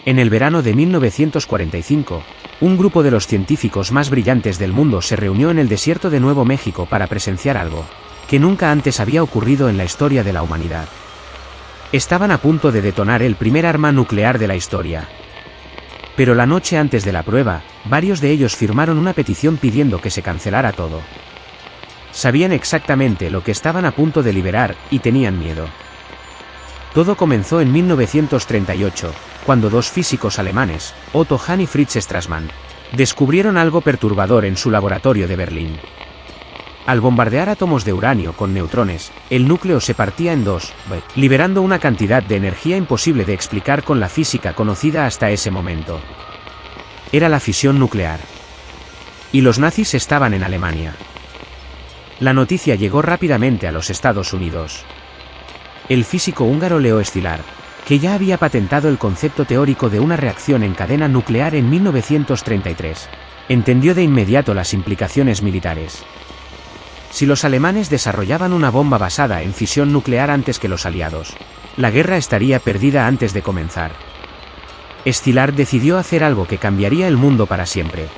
En el verano de 1945, un grupo de los científicos más brillantes del mundo se reunió en el desierto de Nuevo México para presenciar algo que nunca antes había ocurrido en la historia de la humanidad. Estaban a punto de detonar el primer arma nuclear de la historia. Pero la noche antes de la prueba, varios de ellos firmaron una petición pidiendo que se cancelara todo. Sabían exactamente lo que estaban a punto de liberar, y tenían miedo. Todo comenzó en 1938, cuando dos físicos alemanes, Otto Hahn y Fritz Strassmann, descubrieron algo perturbador en su laboratorio de Berlín. Al bombardear átomos de uranio con neutrones, el núcleo se partía en dos, liberando una cantidad de energía imposible de explicar con la física conocida hasta ese momento. Era la fisión nuclear. Y los nazis estaban en Alemania. La noticia llegó rápidamente a los Estados Unidos. El físico húngaro Leo Szilard, que ya había patentado el concepto teórico de una reacción en cadena nuclear en 1933, entendió de inmediato las implicaciones militares. Si los alemanes desarrollaban una bomba basada en fisión nuclear antes que los aliados, la guerra estaría perdida antes de comenzar. Szilard decidió hacer algo que cambiaría el mundo para siempre.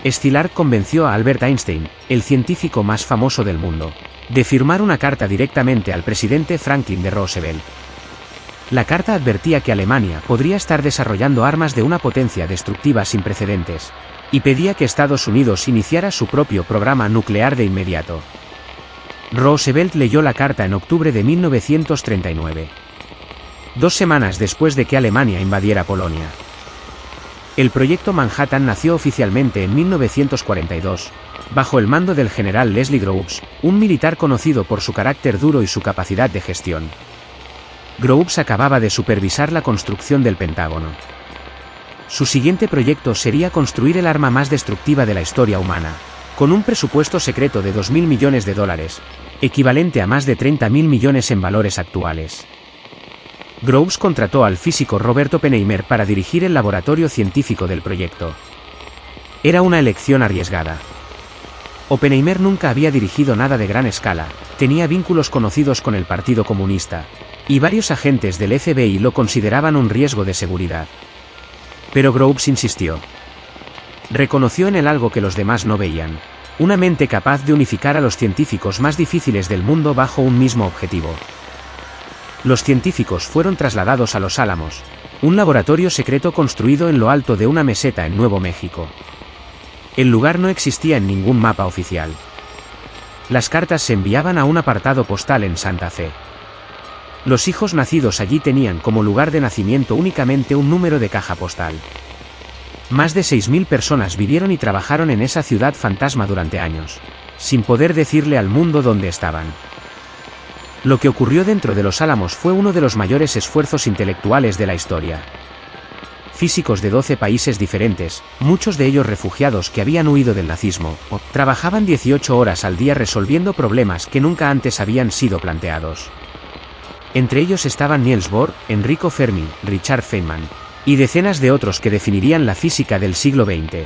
Szilard convenció a Albert Einstein, el científico más famoso del mundo, de firmar una carta directamente al presidente Franklin D. Roosevelt. La carta advertía que Alemania podría estar desarrollando armas de una potencia destructiva sin precedentes, y pedía que Estados Unidos iniciara su propio programa nuclear de inmediato. Roosevelt leyó la carta en octubre de 1939. 2 semanas después de que Alemania invadiera Polonia. El proyecto Manhattan nació oficialmente en 1942, bajo el mando del general Leslie Groves, un militar conocido por su carácter duro y su capacidad de gestión. Groves acababa de supervisar la construcción del Pentágono. Su siguiente proyecto sería construir el arma más destructiva de la historia humana, con un presupuesto secreto de $2.000 millones, equivalente a más de 30.000 millones en valores actuales. Groves contrató al físico Robert Oppenheimer para dirigir el laboratorio científico del proyecto. Era una elección arriesgada. Oppenheimer nunca había dirigido nada de gran escala, tenía vínculos conocidos con el Partido Comunista, y varios agentes del FBI lo consideraban un riesgo de seguridad. Pero Groves insistió. Reconoció en él algo que los demás no veían: una mente capaz de unificar a los científicos más difíciles del mundo bajo un mismo objetivo. Los científicos fueron trasladados a Los Álamos, un laboratorio secreto construido en lo alto de una meseta en Nuevo México. El lugar no existía en ningún mapa oficial. Las cartas se enviaban a un apartado postal en Santa Fe. Los hijos nacidos allí tenían como lugar de nacimiento únicamente un número de caja postal. Más de 6.000 personas vivieron y trabajaron en esa ciudad fantasma durante años, sin poder decirle al mundo dónde estaban. Lo que ocurrió dentro de Los Álamos fue uno de los mayores esfuerzos intelectuales de la historia. Físicos de 12 países diferentes, muchos de ellos refugiados que habían huido del nazismo, trabajaban 18 horas al día resolviendo problemas que nunca antes habían sido planteados. Entre ellos estaban Niels Bohr, Enrico Fermi, Richard Feynman, y decenas de otros que definirían la física del siglo XX.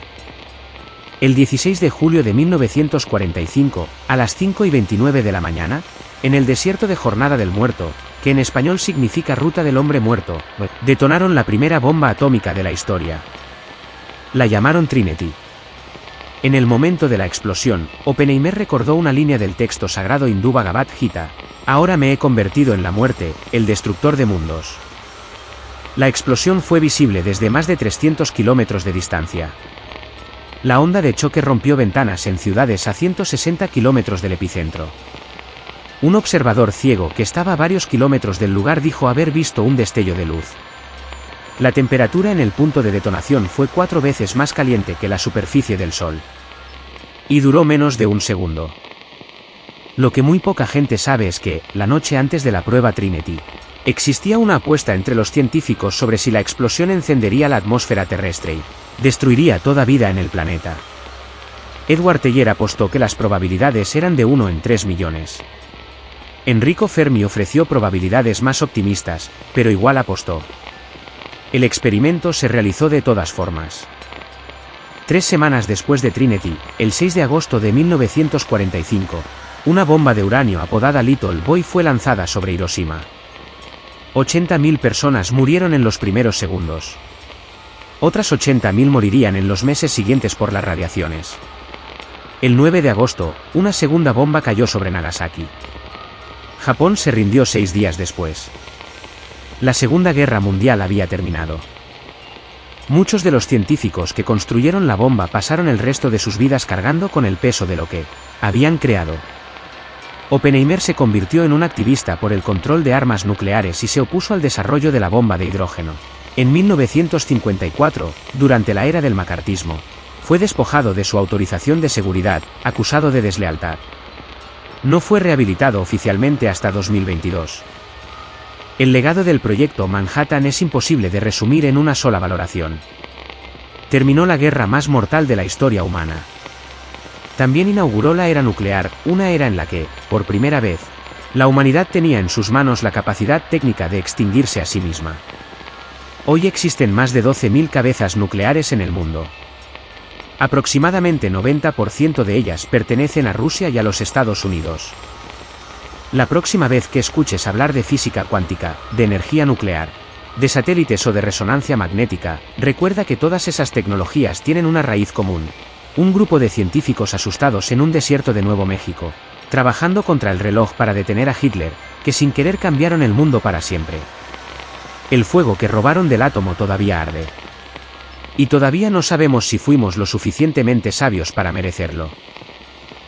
El 16 de julio de 1945, a las 5:29 de la mañana, en el desierto de Jornada del Muerto, que en español significa Ruta del Hombre Muerto, detonaron la primera bomba atómica de la historia. La llamaron Trinity. En el momento de la explosión, Oppenheimer recordó una línea del texto sagrado hindú Bhagavad Gita: ahora me he convertido en la muerte, el destructor de mundos. La explosión fue visible desde más de 300 kilómetros de distancia. La onda de choque rompió ventanas en ciudades a 160 kilómetros del epicentro. Un observador ciego que estaba a varios kilómetros del lugar dijo haber visto un destello de luz. La temperatura en el punto de detonación fue 4 veces más caliente que la superficie del Sol. Y duró menos de un segundo. Lo que muy poca gente sabe es que, la noche antes de la prueba Trinity, existía una apuesta entre los científicos sobre si la explosión encendería la atmósfera terrestre y destruiría toda vida en el planeta. Edward Teller apostó que las probabilidades eran de 1 en 3 millones. Enrico Fermi ofreció probabilidades más optimistas, pero igual apostó. El experimento se realizó de todas formas. 3 semanas después de Trinity, el 6 de agosto de 1945, una bomba de uranio apodada Little Boy fue lanzada sobre Hiroshima. 80.000 personas murieron en los primeros segundos. Otras 80.000 morirían en los meses siguientes por las radiaciones. El 9 de agosto, una segunda bomba cayó sobre Nagasaki. Japón se rindió 6 días después. La Segunda Guerra Mundial había terminado. Muchos de los científicos que construyeron la bomba pasaron el resto de sus vidas cargando con el peso de lo que habían creado. Oppenheimer se convirtió en un activista por el control de armas nucleares y se opuso al desarrollo de la bomba de hidrógeno. En 1954, durante la era del macartismo, fue despojado de su autorización de seguridad, acusado de deslealtad. No fue rehabilitado oficialmente hasta 2022. El legado del proyecto Manhattan es imposible de resumir en una sola valoración. Terminó la guerra más mortal de la historia humana. También inauguró la era nuclear, una era en la que, por primera vez, la humanidad tenía en sus manos la capacidad técnica de extinguirse a sí misma. Hoy existen más de 12.000 cabezas nucleares en el mundo. Aproximadamente 90% de ellas pertenecen a Rusia y a los Estados Unidos. La próxima vez que escuches hablar de física cuántica, de energía nuclear, de satélites o de resonancia magnética, recuerda que todas esas tecnologías tienen una raíz común. Un grupo de científicos asustados en un desierto de Nuevo México, trabajando contra el reloj para detener a Hitler, que sin querer cambiaron el mundo para siempre. El fuego que robaron del átomo todavía arde. Y todavía no sabemos si fuimos lo suficientemente sabios para merecerlo.